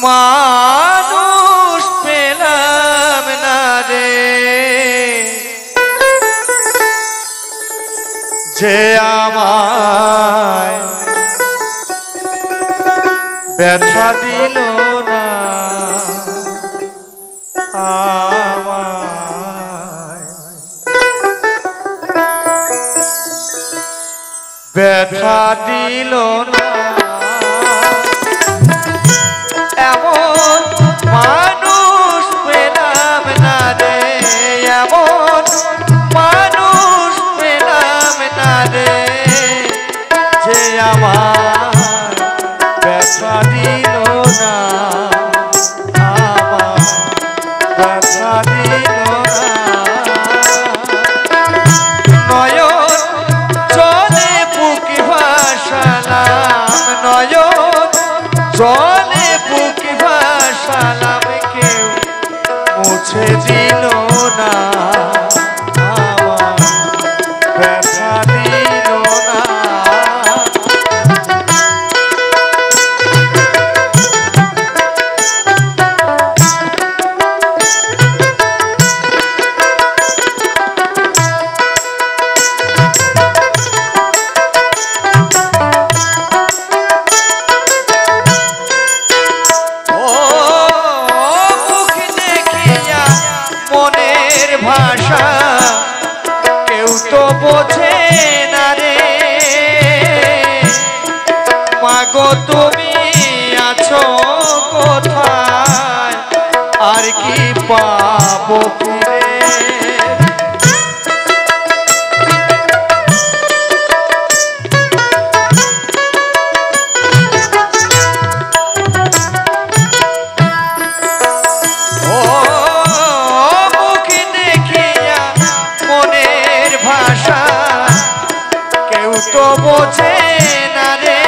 মানুষ পেলাম না রে, যে আমায় ব্যথা দিল না, আমায় ব্যথা দিল না। এমন মানুষ পেলাম না রে, এমন মানুষ পেলাম না রে, যে আমার ব্যথা দিল না, আমার ব্যথা দিল না। নয়ন জলে বুকে ভাসালাম, নয়ন জলে বুকে ভাসালাম, কেউ মুছে দিল না, আমার ব্যথা দিল না। ভাষা কেউ তো বোঝে না রে, মাগো তুমি আছো কোথায়, আর কি পাবো ফিরে। তো বোঝে না রে,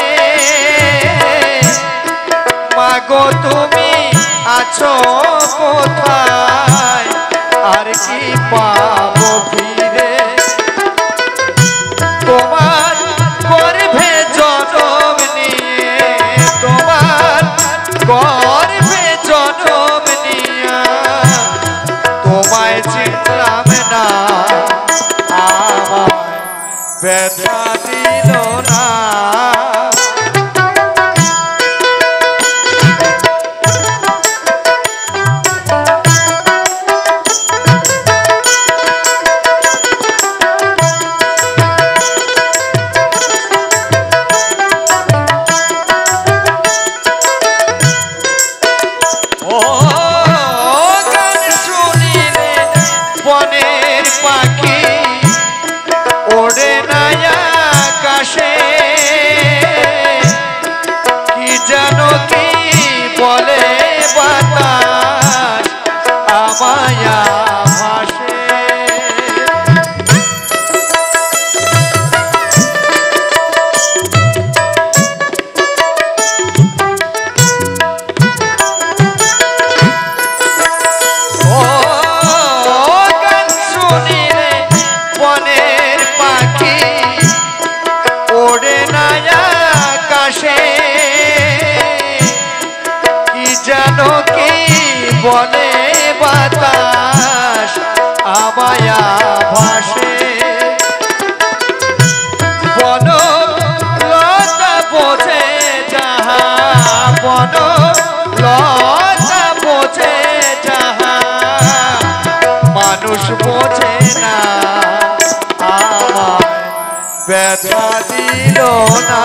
মাগো তুমি আছো কোথায়, আর কি পাবো ফিরে। তোমার গর্ভে জনম নিয়ে, তোমার গর্ভে জনম নিয়ে তোমায় চিনলাম না, আমার ব্যথা দিল না। ও গান শুনিলে বনের পাখি ওড়ে না আকাশে, কি জানো কি বলে বাতাস আমায় ভাসে। ও গান শুনিলে বনের পাখি ওড়ে না আকাশে, কি জানো কি বলে বাতাস আমায় ভাসে। বন লতা বোঝে যাহা, বন লতা বোঝে যাহা, মানুষ বোঝে না, আমার ব্যথা দিল না।